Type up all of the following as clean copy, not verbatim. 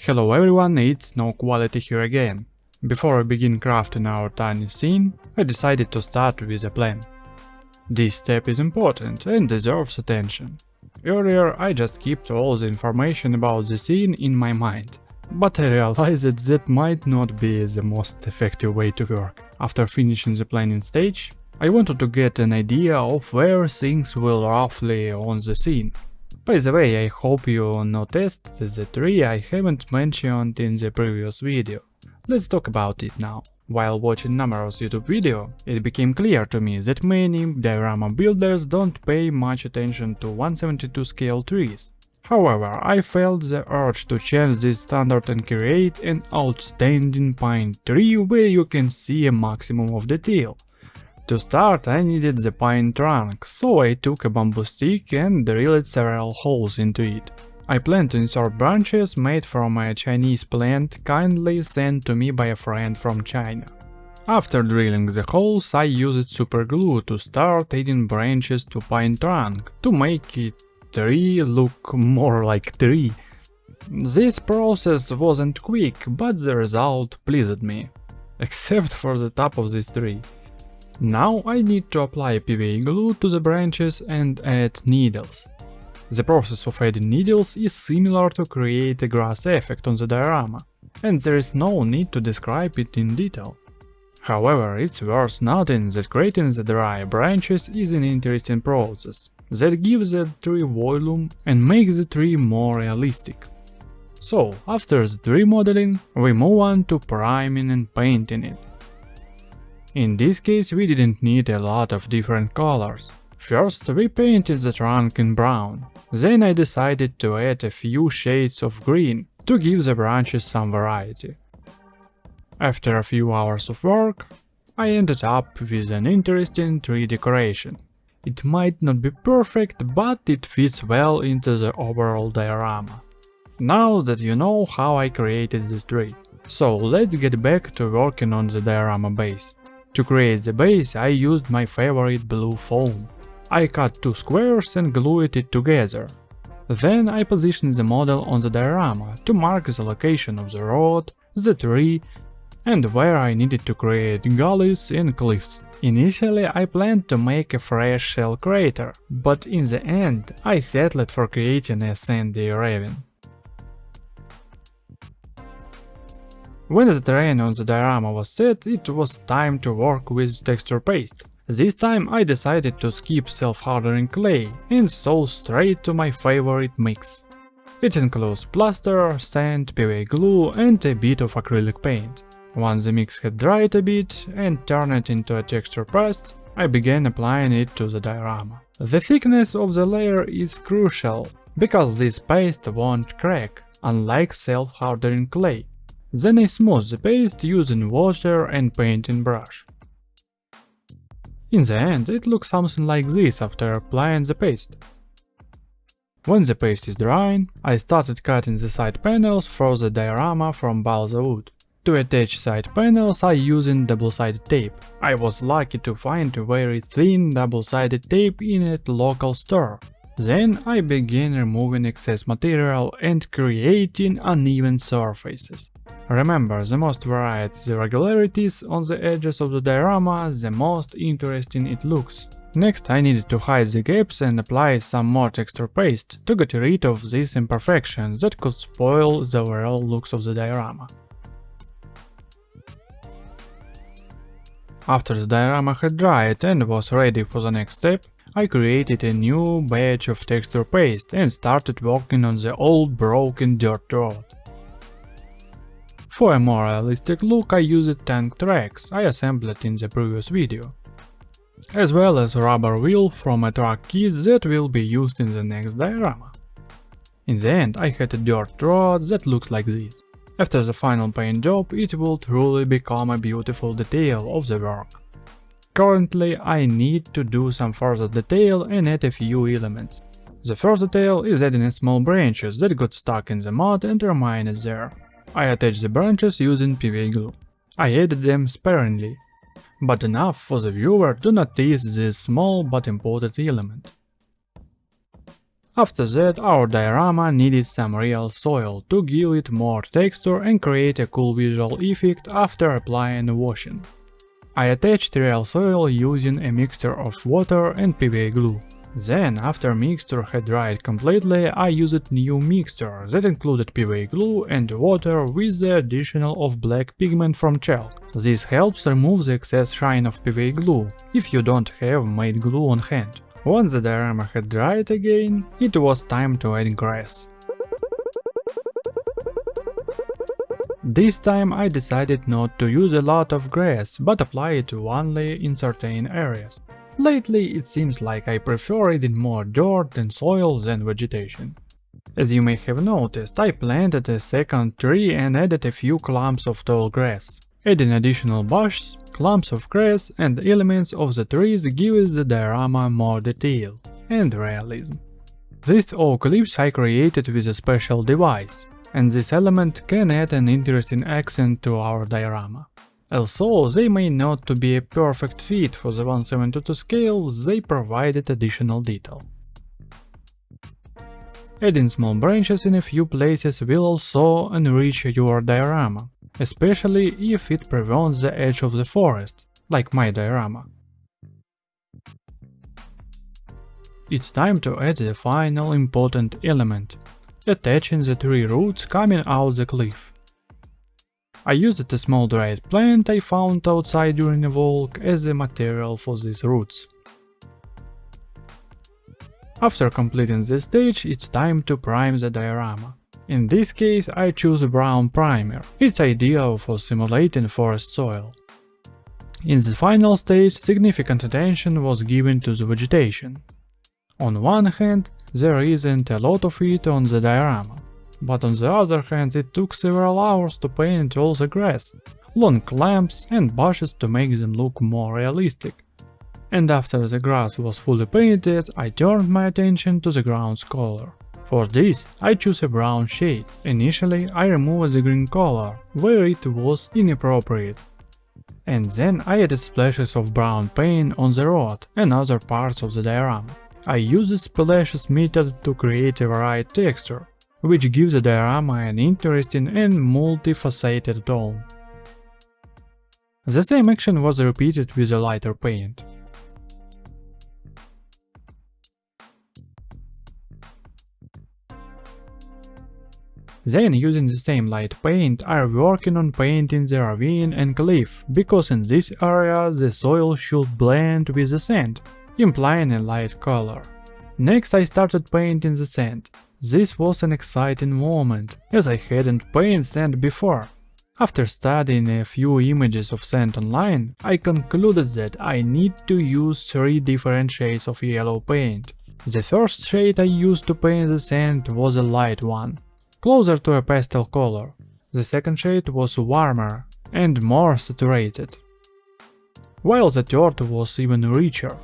Hello everyone, it's No Quality here again. Before I begin crafting our tiny scene, I decided to start with a plan. This step is important and deserves attention. Earlier I just kept all the information about the scene in my mind, but I realized that might not be the most effective way to work. After finishing the planning stage, I wanted to get an idea of where things will roughly on the scene. By the way, I hope you noticed the tree I haven't mentioned in the previous video. Let's talk about it now. While watching numerous YouTube videos, it became clear to me that many diorama builders don't pay much attention to 1/72 scale trees. However, I felt the urge to change this standard and create an outstanding pine tree where you can see a maximum of detail. To start, I needed the pine trunk, so I took a bamboo stick and drilled several holes into it. I planned to insert branches made from a Chinese plant kindly sent to me by a friend from China. After drilling the holes, I used super glue to start adding branches to pine trunk to make it tree look more like tree. This process wasn't quick, but the result pleased me, except for the top of this tree. Now I need to apply PVA glue to the branches and add needles. The process of adding needles is similar to create a grass effect on the diorama, and there is no need to describe it in detail. However, it's worth noting that creating the dry branches is an interesting process that gives the tree volume and makes the tree more realistic. So, after the tree modeling, we move on to priming and painting it. In this case, we didn't need a lot of different colors. First, we painted the trunk in brown. Then I decided to add a few shades of green to give the branches some variety. After a few hours of work, I ended up with an interesting tree decoration. It might not be perfect, but it fits well into the overall diorama. Now that you know how I created this tree, so let's get back to working on the diorama base. To create the base, I used my favorite blue foam. I cut two squares and glued it together. Then I positioned the model on the diorama to mark the location of the road, the tree, and where I needed to create gullies and cliffs. Initially I planned to make a fresh shell crater, but in the end I settled for creating a sandy ravine. When the terrain on the diorama was set, it was time to work with texture paste. This time I decided to skip self-hardening clay and saw straight to my favorite mix. It includes plaster, sand, PVA glue and a bit of acrylic paint. Once the mix had dried a bit and turned into a texture paste, I began applying it to the diorama. The thickness of the layer is crucial, because this paste won't crack, unlike self-hardening clay. Then I smooth the paste using water and painting brush. In the end, it looks something like this after applying the paste. When the paste is drying, I started cutting the side panels for the diorama from balsa wood. To attach side panels I used double-sided tape. I was lucky to find a very thin double-sided tape in a local store. Then I began removing excess material and creating uneven surfaces. Remember, the most varied the irregularities on the edges of the diorama, the most interesting it looks. Next I needed to hide the gaps and apply some more texture paste to get rid of these imperfections that could spoil the overall looks of the diorama. After the diorama had dried and was ready for the next step, I created a new batch of texture paste and started working on the old broken dirt road. For a more realistic look I used tank tracks I assembled in the previous video, as well as rubber wheel from a truck kit that will be used in the next diorama. In the end I had a dirt road that looks like this. After the final paint job it will truly become a beautiful detail of the work. Currently I need to do some further detail and add a few elements. The first detail is adding small branches that got stuck in the mud and remained there. I attached the branches using PVA glue. I added them sparingly, but enough for the viewer to notice this small but important element. After that, our diorama needed some real soil to give it more texture and create a cool visual effect after applying washing. I attached real soil using a mixture of water and PVA glue. Then, after mixture had dried completely, I used new mixture that included PVA glue and water with the addition of black pigment from chalk. This helps remove the excess shine of PVA glue, if you don't have matte glue on hand. Once the diorama had dried again, it was time to add grass. This time I decided not to use a lot of grass, but apply it only in certain areas. Lately it seems like I prefer adding more dirt and soil than vegetation. As you may have noticed, I planted a second tree and added a few clumps of tall grass. Adding additional bushes, clumps of grass and elements of the trees gives the diorama more detail and realism. This oak leaves I created with a special device, and this element can add an interesting accent to our diorama. Although they may not be a perfect fit for the 1/72 scale, they provided additional detail. Adding small branches in a few places will also enrich your diorama, especially if it prevents the edge of the forest, like my diorama. It's time to add the final important element, attaching the tree roots coming out the cliff. I used a small dried plant I found outside during a walk as a material for these roots. After completing this stage, it's time to prime the diorama. In this case, I choose a brown primer. It's ideal for simulating forest soil. In the final stage, significant attention was given to the vegetation. On one hand, there isn't a lot of it on the diorama, but on the other hand it took several hours to paint all the grass, long clamps and bushes to make them look more realistic. And after the grass was fully painted, I turned my attention to the ground's color. For this, I chose a brown shade. Initially, I removed the green color, where it was inappropriate. And then I added splashes of brown paint on the rod and other parts of the diorama. I used the splashes method to create a varied texture, which gives the diorama an interesting and multifaceted tone. The same action was repeated with a lighter paint. Then, using the same light paint, I'm working on painting the ravine and cliff, because in this area the soil should blend with the sand, implying a light color. Next I started painting the sand. This was an exciting moment, as I hadn't painted sand before. After studying a few images of sand online, I concluded that I need to use 3 different shades of yellow paint. The first shade I used to paint the sand was a light one, closer to a pastel color. The second shade was warmer and more saturated, while the third was even richer.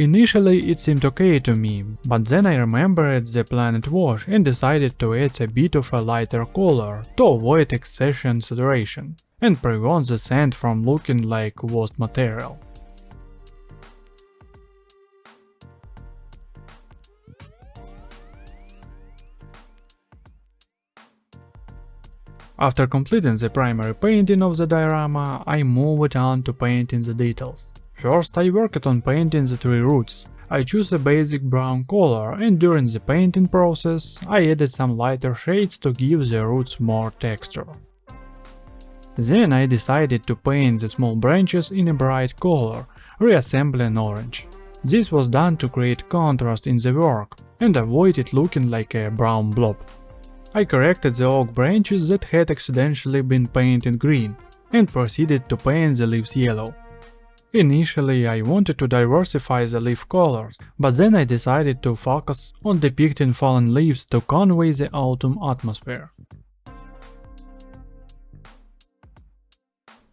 Initially it seemed okay to me, but then I remembered the planet wash and decided to add a bit of a lighter color to avoid excessive saturation and prevent the sand from looking like washed material. After completing the primary painting of the diorama, I moved on to painting the details. First, I worked on painting the tree roots. I chose a basic brown color, and during the painting process, I added some lighter shades to give the roots more texture. Then I decided to paint the small branches in a bright color, reassembling orange. This was done to create contrast in the work and avoid it looking like a brown blob. I corrected the oak branches that had accidentally been painted green and proceeded to paint the leaves yellow. Initially, I wanted to diversify the leaf colors, but then I decided to focus on depicting fallen leaves to convey the autumn atmosphere.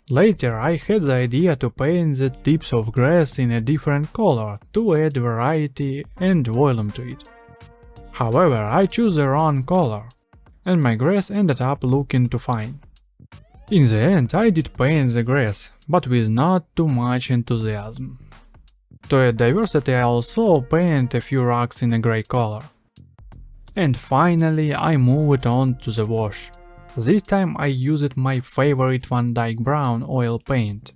Later, I had the idea to paint the tips of grass in a different color to add variety and volume to it. However, I chose the wrong color, and my grass ended up looking too fine. In the end, I did paint the grass, but with not too much enthusiasm. To add diversity, I also painted a few rocks in a grey color. And finally, I moved on to the wash. This time I used my favorite Van Dyke brown oil paint.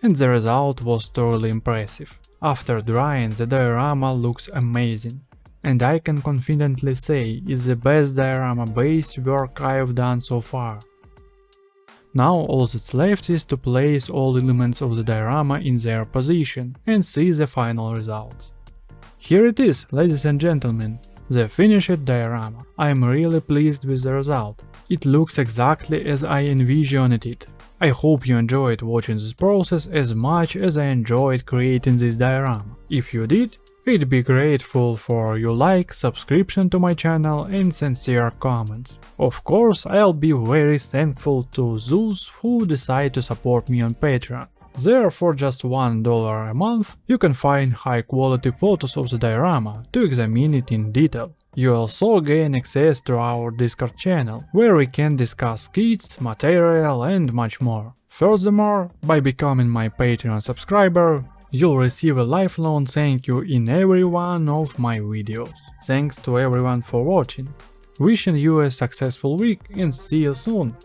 And the result was totally impressive. After drying, the diorama looks amazing. And I can confidently say it's the best diorama-based work I've done so far. Now all that's left is to place all elements of the diorama in their position and see the final result. Here it is, ladies and gentlemen, the finished diorama. I am really pleased with the result. It looks exactly as I envisioned it. I hope you enjoyed watching this process as much as I enjoyed creating this diorama. If you did, I'd be grateful for your like, subscription to my channel and sincere comments. Of course, I'll be very thankful to those who decide to support me on Patreon. There, for just $1 a month, you can find high quality photos of the diorama to examine it in detail. You also gain access to our Discord channel, where we can discuss skits, material and much more. Furthermore, by becoming my Patreon subscriber, you'll receive a lifelong thank you in every one of my videos. Thanks to everyone for watching. Wishing you a successful week and see you soon!